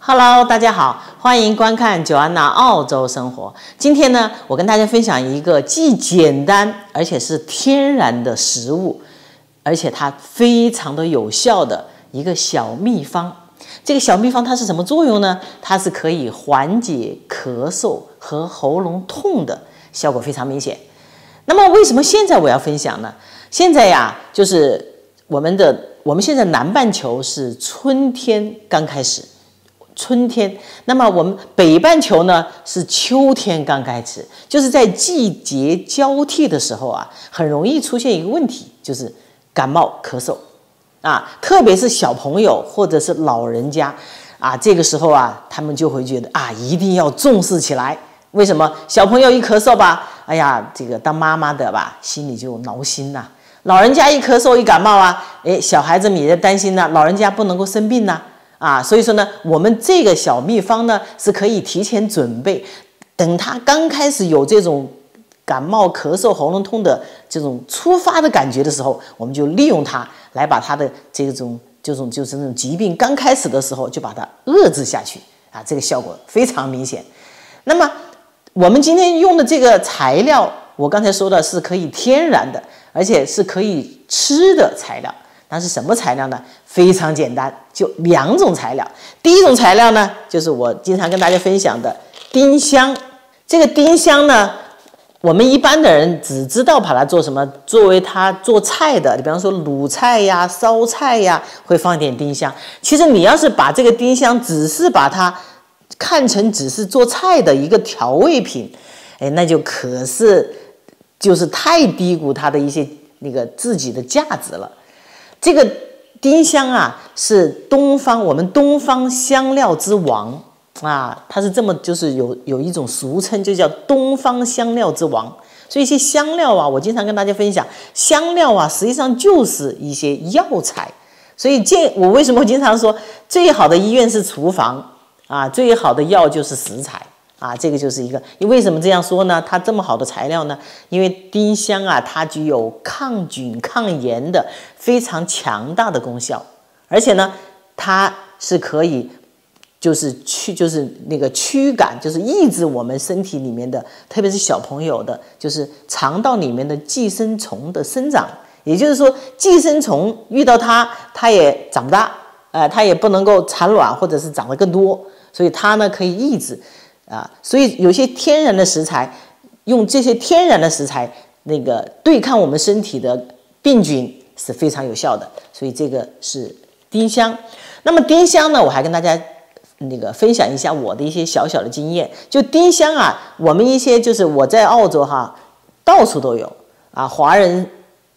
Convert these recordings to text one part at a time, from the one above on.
Hello， 大家好，欢迎观看九安娜澳洲生活。今天呢，我跟大家分享一个既简单而且是天然的食物，而且它非常的有效的一个小秘方。这个小秘方它是什么作用呢？它是可以缓解咳嗽和喉咙痛的，效果非常明显。那么为什么现在我要分享呢？现在呀，就是我们现在南半球是春天刚开始。春天，那么我们北半球呢是秋天刚开始，就是在季节交替的时候啊，很容易出现一个问题，就是感冒咳嗽啊，特别是小朋友或者是老人家啊，这个时候啊，他们就会觉得啊，一定要重视起来。为什么？小朋友一咳嗽吧，哎呀，这个当妈妈的吧，心里就挠心呐；老人家一咳嗽一感冒啊，小孩子们也在担心呐，老人家不能够生病呐。所以说呢，我们这个小秘方呢是可以提前准备，等他刚开始有这种感冒、咳嗽、喉咙痛的这种出发的感觉的时候，我们就利用它来把他的就是那种疾病刚开始的时候就把它遏制下去啊，这个效果非常明显。那么我们今天用的这个材料，我刚才说的是可以天然的，而且是可以吃的材料。那是什么材料呢？非常简单，就2种材料。第一种材料呢，就是我经常跟大家分享的丁香。这个丁香呢，我们一般的人只知道把它做什么，作为它做菜的，比方说卤菜呀、烧菜呀，会放一点丁香。其实你要是把这个丁香只是把它看成只是做菜的一个调味品，那就就是太低估它的一些那个自己的价值了。这个丁香啊，是我们东方香料之王啊，它是这么就是有一种俗称，就叫东方香料之王。所以一些香料啊，我经常跟大家分享，香料啊，实际上就是一些药材。所以我为什么经常说，最好的医院是厨房啊，最好的药就是食材。这个就是一个，为什么这样说呢？它这么好的材料呢？因为丁香啊，它具有抗菌抗炎的非常强大的功效，而且呢，它是可以就是那个驱赶，就是抑制我们身体里面的，特别是小朋友的，就是肠道里面的寄生虫的生长。也就是说，寄生虫遇到它也长不大，它也不能够产卵或者是长得更多，所以它呢可以抑制。所以有些天然的食材，用这些天然的食材，那个对抗我们身体的病菌是非常有效的。所以这个是丁香。那么丁香呢，我还跟大家分享一下我的一些小小的经验。就丁香啊，我们一些就是我在澳洲到处都有华人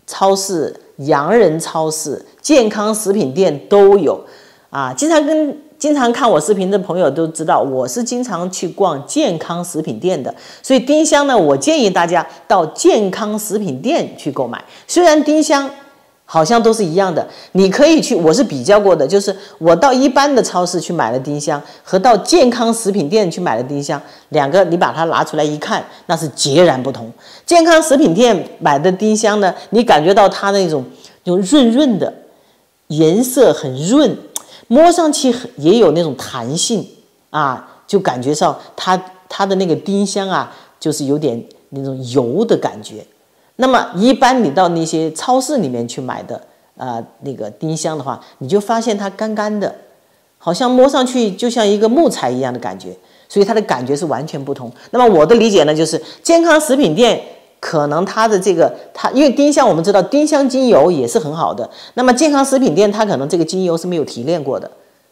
超市、洋人超市、健康食品店都有经常看我视频的朋友都知道，我是经常去逛健康食品店的，所以丁香呢，我建议大家到健康食品店去购买。虽然丁香好像都是一样的，你可以去，我是比较过的，就是我到一般的超市去买的丁香和到健康食品店去买的丁香，两个你把它拿出来一看，那是截然不同。健康食品店买的丁香呢，你感觉到它那种润润的，颜色很润，摸上去也有那种弹性就感觉上它的那个丁香就是有点那种油的感觉。那么一般你到那些超市里面去买的那个丁香的话，你就发现它干干的，好像摸上去就像一个木材一样的感觉，所以它的感觉是完全不同。那么我的理解呢，就是健康食品店可能它的因为丁香我们知道丁香精油也是很好的，那么健康食品店它可能这个精油是没有提炼过的，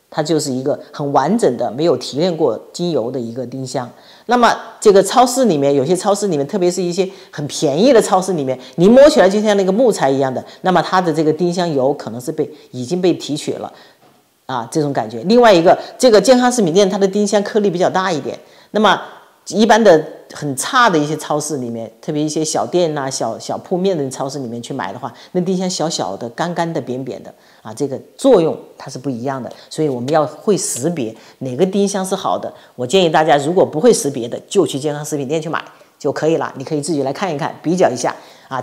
它就是一个很完整的没有提炼过精油的一个丁香。那么这个超市里面，有些超市里面，特别是一些很便宜的超市里面，你摸起来就像那个木材一样的，那么它的这个丁香油可能是已经被提取了这种感觉。另外一个，这个健康食品店它的丁香颗粒比较大一点，那么一般的很差的一些超市里面，特别一些小店小铺面的超市里面去买的话，那丁香小小的干干的扁扁的这个作用它是不一样的。所以我们要会识别哪个丁香是好的。我建议大家如果不会识别的，就去健康食品店去买就可以了，你可以自己来看一看，比较一下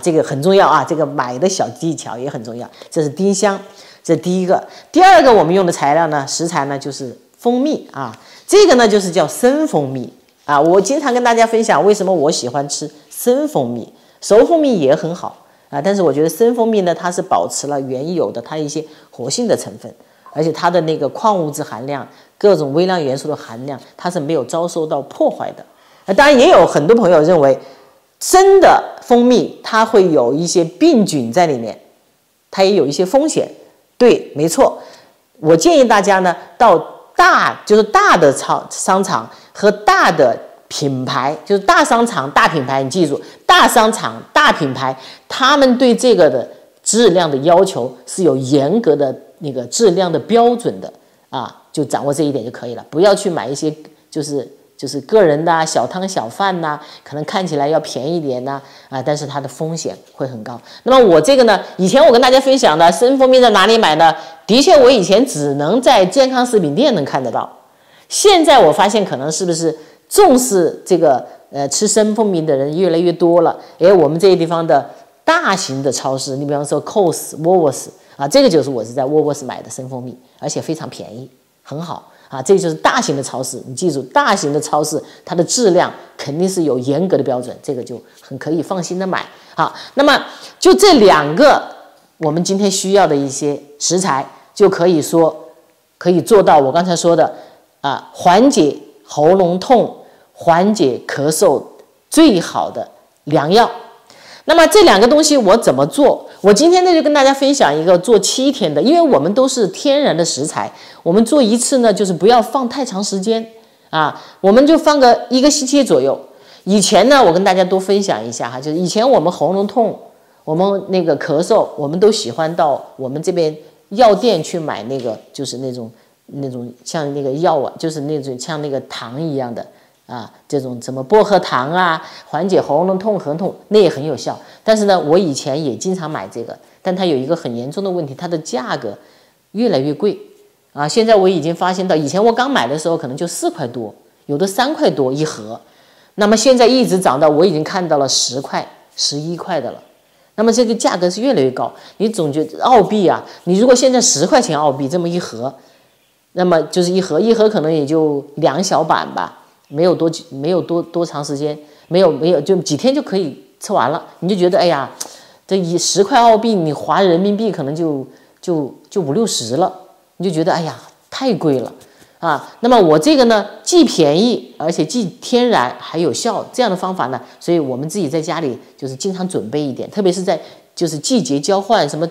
这个很重要这个买的小技巧也很重要。这是丁香，这是第一个。第二个我们用的材料呢，食材呢就是蜂蜜啊，这个呢就是叫生蜂蜜啊。我经常跟大家分享为什么我喜欢吃生蜂蜜，熟蜂蜜也很好啊，但是我觉得生蜂蜜呢，它是保持了原有的它一些活性的成分，而且它的那个矿物质含量、各种微量元素的含量，它是没有遭受到破坏的。当然，也有很多朋友认为生的蜂蜜它会有一些病菌在里面，它也有一些风险。对，没错。我建议大家呢，到大的商场和大的品牌，就是大商场、大品牌，你记住，大商场、大品牌，他们对这个的质量的要求是有严格的那个质量的标准的啊，就掌握这一点就可以了，不要去买一些就是个人的小汤小饭呐，可能看起来要便宜点呐啊，但是它的风险会很高。那么我这个呢，以前我跟大家分享的生蜂蜜在哪里买呢？的确，我以前只能在健康食品店能看得到。现在我发现，可能是不是重视这个吃生蜂蜜的人越来越多了？我们这些地方的大型的超市，你比方说 Coles、Woolworths 啊，这个就是我是在 Woolworths 买的生蜂蜜，而且非常便宜，很好。啊，这就是大型的超市，你记住，大型的超市它的质量肯定是有严格的标准，这个就很可以放心的买。好，那么就这2个我们今天需要的一些食材，就可以做到我刚才说的啊，缓解喉咙痛、缓解咳嗽最好的良药。那么这2个东西我怎么做？我今天呢就跟大家分享一个做7天的，因为我们都是天然的食材，我们做一次呢就是不要放太长时间啊，我们就放个1个星期左右。以前呢我跟大家多分享一下哈，就是以前我们喉咙痛，我们那个咳嗽，我们都喜欢到我们这边药店去买那个，就是那种像那个药啊，就是那种像那个糖一样的。啊，这种什么薄荷糖啊，缓解喉咙痛、喉痛，那也很有效。但是呢，我以前也经常买这个，但它有一个很严重的问题，它的价格越来越贵啊。现在我已经发现到，以前我刚买的时候可能就4块多，有的3块多一盒，那么现在一直涨到我已经看到了10块、11块的了。那么这个价格是越来越高，你总觉得澳币啊，你如果现在10块钱澳币这么一盒，那么就是一盒可能也就2小板吧。没有多长时间，没有就几天就可以吃完了，你就觉得哎呀，这10块澳币你划人民币可能就50-60了，你就觉得哎呀太贵了啊。那么我这个呢既便宜而且既天然还有效，这样的方法呢，所以我们自己在家里就是经常准备一点，特别是在就是季节交换什么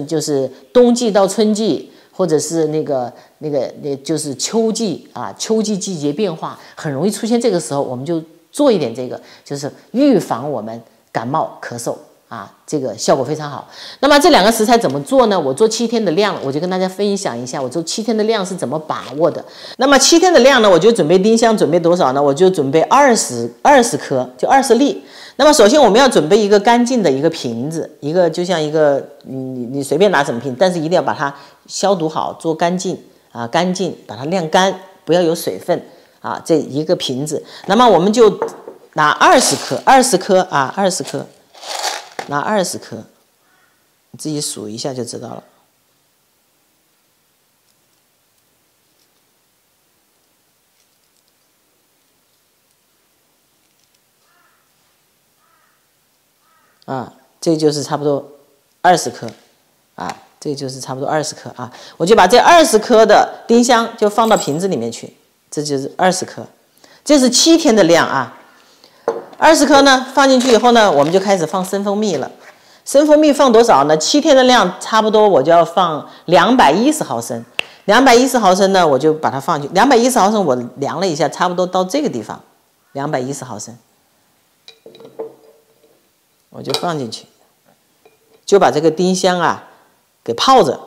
就是冬季到春季。或者是那就是秋季啊，秋季季节变化很容易出现，这个时候我们就做一点这个，就是预防我们感冒咳嗽啊，这个效果非常好。那么这2个食材怎么做呢？我做7天的量，我就跟大家分享一下，我做7天的量是怎么把握的。那么7天的量呢，我就准备丁香，准备多少呢？我就准备20颗，就20粒。那么首先我们要准备一个干净的一个瓶子，一个就像一个你随便拿什么瓶，但是一定要把它消毒好，做干净啊，干净把它晾干，不要有水分啊。这一个瓶子，那么我们就拿20颗啊，20颗，拿20颗，你自己数一下就知道了。啊，这就是差不多20颗，啊，这就是差不多20颗啊。我就把这20颗的丁香就放到瓶子里面去，这就是20颗，这是7天的量啊。20颗呢放进去以后呢，我们就开始放生蜂蜜了。生蜂蜜放多少呢？7天的量差不多我就要放210毫升。210毫升呢，我就把它放进去。210毫升我量了一下，差不多到这个地方，210毫升。我就放进去，就把这个丁香啊给泡着。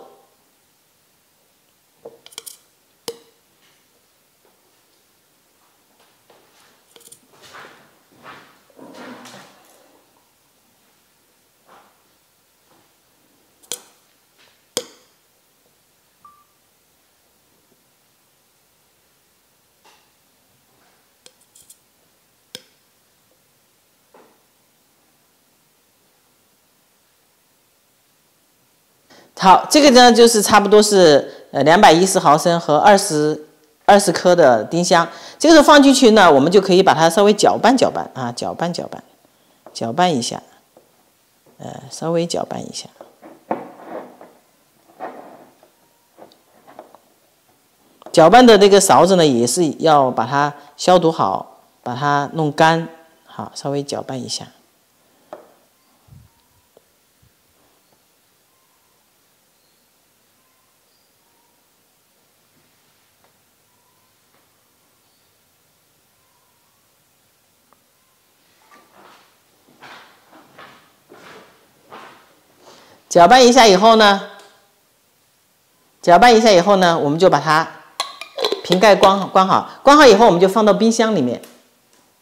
好，这个呢就是差不多是210毫升和20克的丁香。这个时候放进去呢，我们就可以把它稍微搅拌搅拌啊，搅拌一下，稍微搅拌一下。搅拌的这个勺子呢，也是要把它消毒好，把它弄干，好，稍微搅拌一下。搅拌一下以后呢，我们就把它瓶盖关好。关好以后，我们就放到冰箱里面。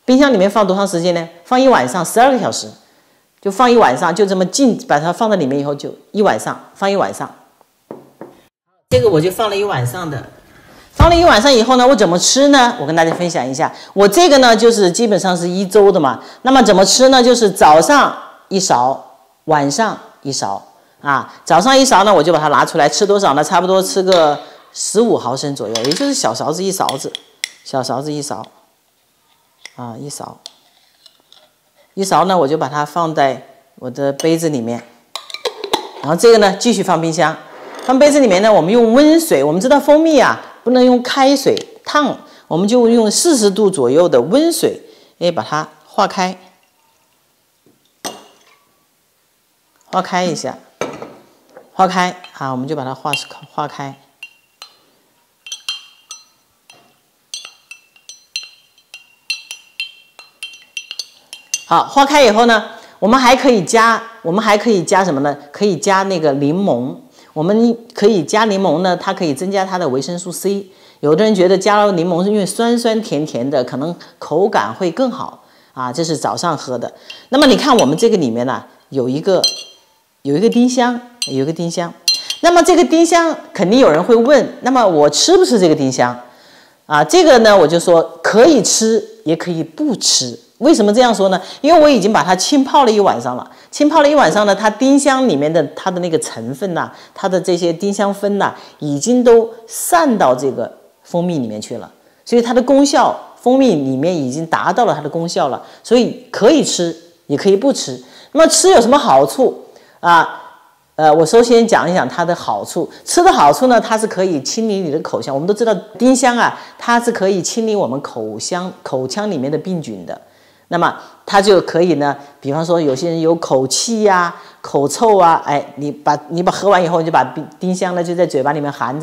冰箱里面放多长时间呢？放1晚上，12个小时。就放1晚上，就这么把它放在里面以后，就1晚上，放1晚上。这个我就放了1晚上的。放了1晚上以后呢，我怎么吃呢？我跟大家分享一下。我这个呢，就是基本上是1周的嘛。那么怎么吃呢？就是早上1勺，晚上1勺。早上1勺呢，我就把它拿出来，吃多少呢？差不多吃个15毫升左右，也就是小勺子1勺子，小勺子1勺，1勺呢，我就把它放在我的杯子里面，然后这个呢继续放冰箱。放杯子里面呢，我们用温水，我们知道蜂蜜啊不能用开水烫，我们就用40度左右的温水，把它化开一下。化开我们就把它化开。好，化开以后呢，我们还可以加什么呢？可以加那个柠檬。我们可以加柠檬呢，它可以增加它的维生素 C。有的人觉得加了柠檬是因为酸酸甜甜的，可能口感会更好这是早上喝的。那么你看我们这个里面呢，有一个丁香。那么这个丁香肯定有人会问，那么我吃不吃这个丁香这个呢，我就说可以吃也可以不吃。为什么这样说呢？因为我已经把它浸泡了1晚上了。浸泡了1晚上呢，它丁香里面的它的那个成分它的这些丁香酚已经都散到这个蜂蜜里面去了，所以它的功效，蜂蜜里面已经达到了它的功效了，所以可以吃也可以不吃。那么吃有什么好处我首先讲一讲它的好处。吃的好处呢，它是可以清理你的口腔。我们都知道丁香它是可以清理我们口腔里面的病菌的。那么它就可以呢，比方说有些人有口气口臭你把喝完以后，你就把丁香呢就在嘴巴里面含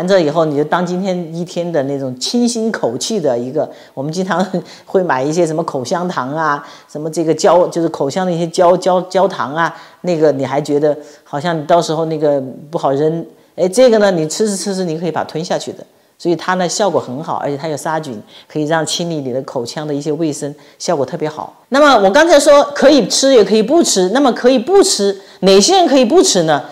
着以后，你就当今天一天的那种清新口气的一个。我们经常会买一些什么口香糖什么这个就是口香的一些焦糖那个你还觉得好像你到时候那个不好扔，这个呢你吃你可以把它吞下去的。所以它呢效果很好，而且它有杀菌，可以让清理你的口腔的一些卫生，效果特别好。那么我刚才说可以吃也可以不吃，那么可以不吃，哪些人可以不吃呢？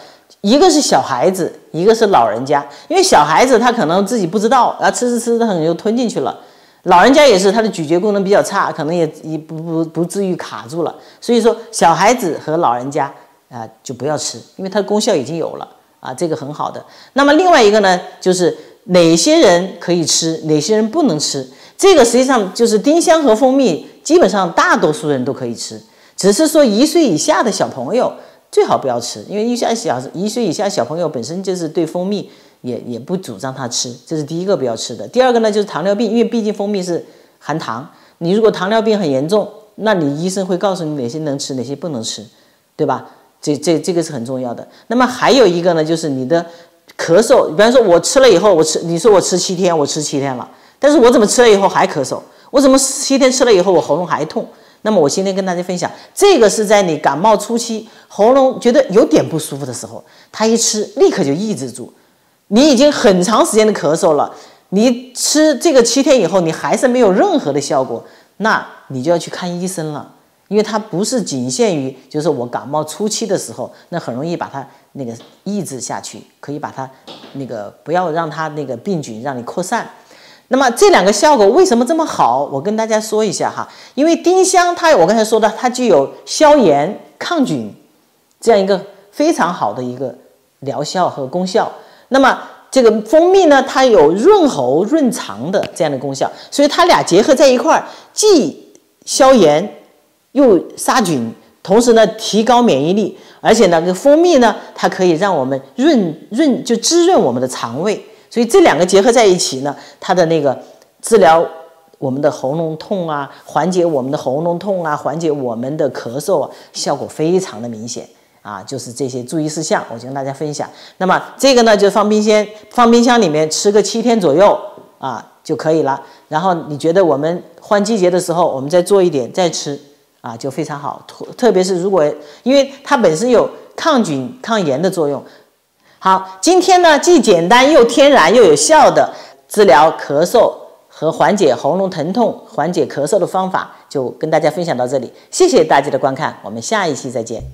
一个是小孩子，一个是老人家。因为小孩子他可能自己不知道吃他可能就吞进去了，老人家也是他的咀嚼功能比较差，可能也不至于卡住了。所以说小孩子和老人家就不要吃，因为它的功效已经有了这个很好的。那么另外一个呢，就是哪些人可以吃，哪些人不能吃。这个实际上就是丁香和蜂蜜，基本上大多数人都可以吃，只是说1岁以下的小朋友最好不要吃，因为1岁以下小朋友本身就是对蜂蜜也不主张他吃，这是第一个不要吃的。第二个呢，就是糖尿病，因为毕竟蜂蜜是含糖，你如果糖尿病很严重，那你医生会告诉你哪些能吃，哪些不能吃，对吧？这个是很重要的。那么还有一个呢，就是你的咳嗽，比方说我吃了以后，你说我吃7天，我吃7天了，但是我怎么吃了以后还咳嗽？我怎么7天吃了以后我喉咙还痛？那么我今天跟大家分享，这个是在你感冒初期喉咙觉得有点不舒服的时候，它一吃立刻就抑制住。你已经很长时间的咳嗽了，你吃这个7天以后，你还是没有任何的效果，那你就要去看医生了。因为它不是仅限于就是我感冒初期的时候，那很容易把它那个抑制下去，可以把它那个不要让它那个病菌让你扩散。那么这两个效果为什么这么好？我跟大家说一下哈。因为丁香我刚才说的，它具有消炎抗菌这样一个非常好的一个疗效和功效。那么这个蜂蜜呢，它有润喉润肠的这样的功效，所以它俩结合在一块儿，既消炎又杀菌，同时呢提高免疫力，而且呢，这蜂蜜呢，它可以让我们就滋润我们的肠胃，所以这两个结合在一起呢，它的那个治疗我们的喉咙痛啊，缓解我们的喉咙痛啊，缓解我们的咳嗽啊，效果非常的明显。啊，就是这些注意事项，我就跟大家分享。那么这个呢，就放冰箱里面吃个7天左右啊就可以了。然后你觉得我们换季节的时候，我们再做一点再吃啊，就非常好。特别是如果因为它本身有抗菌抗炎的作用。好，今天呢既简单又天然又有效的治疗咳嗽和缓解喉咙疼痛、缓解咳嗽的方法，就跟大家分享到这里。谢谢大家的观看，我们下一期再见。